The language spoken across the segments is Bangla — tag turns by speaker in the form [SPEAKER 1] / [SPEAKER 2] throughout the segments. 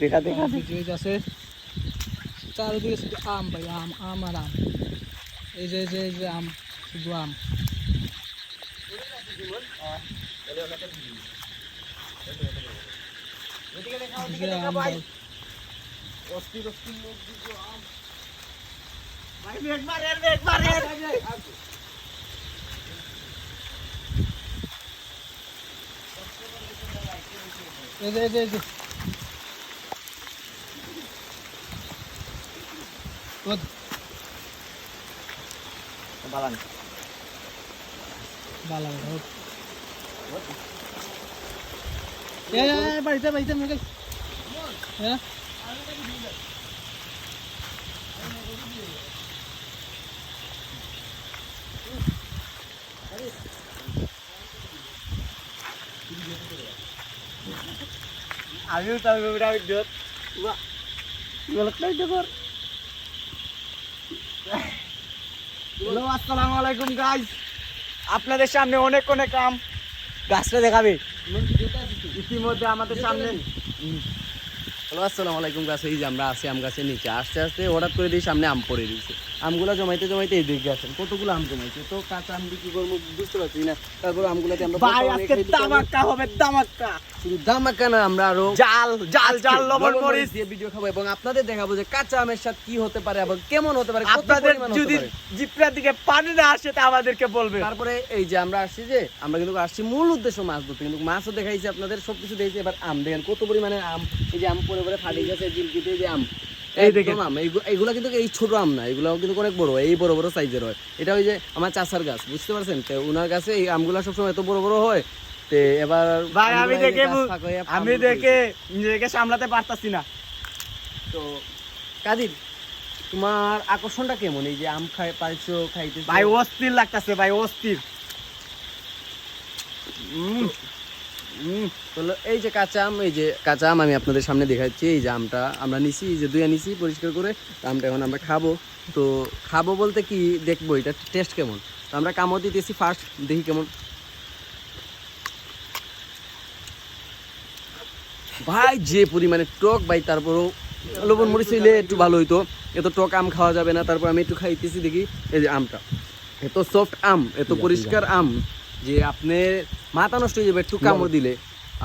[SPEAKER 1] দেখা দেখা
[SPEAKER 2] আছে চারিদিকে শুধু আম ভাই, আম আম আর আম। এই যে আম, শুধু আম। বাড়িতে বাড়িতে হ্যাঁ
[SPEAKER 1] আমিও তার ভিডিওত হ্যালো আসসালামু আলাইকুম গাইস, আপনাদের সামনে অনেক অনেক আম। গাছটা দেখাবে ইতিমধ্যে আমাদের সামনে।
[SPEAKER 3] হ্যালো আসসালামু আলাইকুম গাছ। এই যে আমরা আছি আম গাছের নিচে, আস্তে আস্তে হঠাৎ করে দিয়ে সামনে আম পড়ে দিয়েছে। আমগুলো জমাইতে জমাইতে এই দিকে আসেন কতগুলো আম জমাইছে, তো কাঁচা আম বিক্রি করবো বুঝতে পারছি না। তারপর আমগুলোতে আমরা
[SPEAKER 1] ভাই আজকে দামাক্কা হবে, দামাক্কা।
[SPEAKER 3] শুধু দামাক্কা না, আমরা আরো
[SPEAKER 1] জাল জাল জাল লবণ মরিচ
[SPEAKER 3] দিয়ে ভিডিও খাবো এবং আপনাদের দেখাবো যে কাঁচা আমের সাথে কি হতে পারে এবং কেমন হতে পারে, কত
[SPEAKER 1] আপনাদের
[SPEAKER 3] পরিমাণ হতে
[SPEAKER 1] যদি
[SPEAKER 3] পারে।
[SPEAKER 1] জিপরার দিকে পানি না আসে তা আমাদেরকে বলবে।
[SPEAKER 3] তারপরে এই যে আমরা আসছি, যে আমরা কিন্তু আসছি মূল উদ্দেশ্য মাছ ধরতে, কিন্তু মাছও দেখাইছি আপনাদের, সবকিছু দেখছি। এবার আম দেখেন কত পরিমাণে আম। এই যে আম পরে পরে ফাটে গেছে, জিলকিতে যে আম, এই দেখেন আম। এইগুলা কিন্তু এই ছোট আম না, এগুলো কিন্তু অনেক বড়, এই বড় বড় সাইজের হয়। এটা ওই যে আমার চাচার গাছ, বুঝতে পারছেন, তো ওনার কাছে এই আমগুলা সবসময় এত বড় বড় হয়। তো এবার
[SPEAKER 1] ভাই আমি দেখে নিজেকে সামলাতে পারতাছি না।
[SPEAKER 3] তো কাদির, তোমার আকর্ষণটা কেমন এই যে আম পাইছো খাইতে?
[SPEAKER 1] ভাই অস্থির লাগতেছে ভাই, অস্থির।
[SPEAKER 3] এই যে কাঁচা আম, এই যে কাঁচা আম আমি আপনাদের সামনে দেখাচ্ছি। এই যে আমটা আমরা নিছি, এই যে ধুয়ে নিছি পরিষ্কার করে। আমটা এখন আমরা খাবো। তো খাবো বলতে কি, দেখবো এটা টেস্ট কেমন। তো আমরা কামড় দিতেছি ফার্স্ট, দেখি কেমন। ভাই যে পরিমাণে টক ভাই, তারপরও লবণ মরিচ হইলে একটু ভালো হইতো, এত টক আম খাওয়া যাবে না। তারপর আমি একটু খাইতেছি, দেখি এই যে আমটা এত সফট আম, এত পরিষ্কার আম যে আপনি মাথা নষ্ট হয়ে যাবে একটু কামড় দিলে।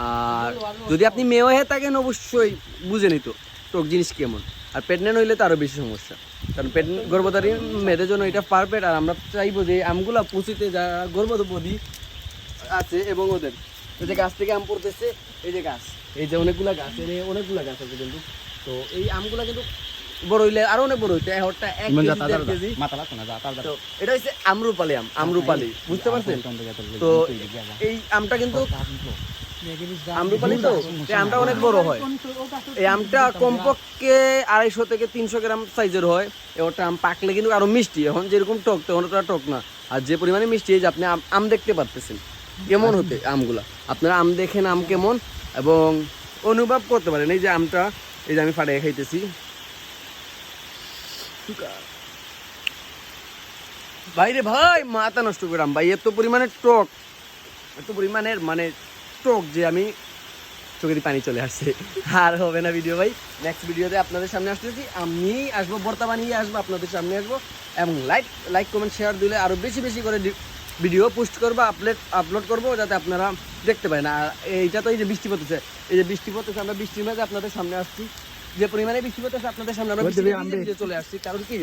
[SPEAKER 3] আর যদি আপনি মেয়ে হয়ে থাকেন অবশ্যই বুঝে নিত টক জিনিস কেমন। আর প্রেগনেন্ট হইলে তো আরও বেশি সমস্যা, কারণ গর্ভধারী মেয়েদের জন্য এটা পারফেক্ট। আর আমরা চাইবো যে আমগুলা পুষিতে যারা গর্ভবতী আছে এবং ওদের এই যে গাছ থেকে আম পড়তেছে, এই যে গাছ, এই যে অনেকগুলা গাছ, অনেকগুলা গাছ আছে কিন্তু। তো এই আমগুলা কিন্তু বড় হইলে আরো অনেক বড় হইতে, একটা 1 কেজি। তো এটা হচ্ছে আমরুপালি আম, আমরুপালি, বুঝতে পারছেন? তো এই আমটা কিন্তু আমরুপালি, তো এই আমটা অনেক বড় হয়। এই আমটা কমপক্ষে 250 থেকে 300 গ্রাম সাইজের হয়। ওটা আম পাকলে কিন্তু আরো মিষ্টি। এখন যেরকম টক, তখন ওটা টক না। আর যে পরিমাণে মিষ্টি, এই যে আপনি আম দেখতে পারতেছেন কেমন হতে আমগুলা, আপনারা আম দেখেন আম কেমন এবং অনুভব করতে পারেন। এই যে আমটা, এই যে আমি ফাটিয়ে খাইতেছি। ভাইরে ভাই মাথা নষ্ট করাম ভাই, এত পরিমাণে টক, এত পরিমাণের মানে টক যে আমি চোখের পানি চলে আসছে। আর হবে না ভিডিও ভাই, নেক্সট ভিডিওতে আপনাদের সামনে আসতেছি, আমি আসবো ভর্তা বানিয়ে আসবো, আপনাদের সামনে আসবো। এবং লাইক কমেন্ট শেয়ার দিলে আরো বেশি বেশি করে ভিডিও পোস্ট করবো, আপলোড করবো, যাতে আপনারা দেখতে পারেন। আর এইটা তো এই যে বৃষ্টি পড়তেছে, এই যে বৃষ্টি পড়তেছে, আমরা বৃষ্টির মাঝে আপনাদের সামনে আসছি। যে পরিমাণে বৃষ্টি পড়তেছে আপনাদের সামনে আমরা চলে আসছি, কারণ কি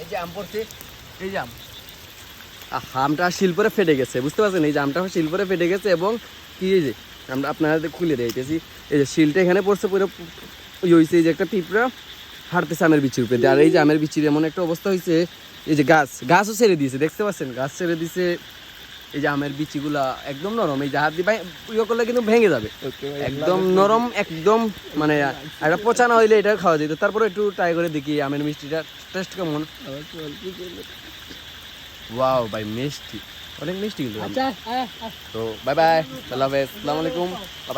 [SPEAKER 3] এই যে আম পড়ছে, এই যে আমটা শিলপরে ফেটে গেছে, বুঝতে পারছেন? এই যে আমটা শিলপরে ফেটে গেছে এবং কি এই যে আমরা আপনাদের খুলে দিয়েছি, এই যে শিলটা এখানে পড়ছে পুরো হয়েছে। এই যে একটা পিঁপড়া হাঁটতেছে আমের বিচির উপরে। আর এই যে আমের বিচির এমন একটা অবস্থা হয়েছে, এই যে গাছও ছেড়ে দিয়েছে, দেখতে পাচ্ছেন? গাছ ছেড়ে দিয়েছে। এই যে আমের বিচিগুলা একদম নরম, এই যে হাত দিয়ে ইয়ে করলে কিন্তু ভেঙে যাবে, একদম নরম, একদম মানে একটা পচা না হইলে এটা খাওয়া যেত। তারপরে একটু ট্রাই করে দেখি আমের মিষ্টিটা টেস্ট কেমন। ওয়াও ভাই মিষ্টি, অনেক মিষ্টি কিন্তু। তো বাই বাই, আল্লাহ হাফেজ, আসসালামু আলাইকুম, বাই বাই।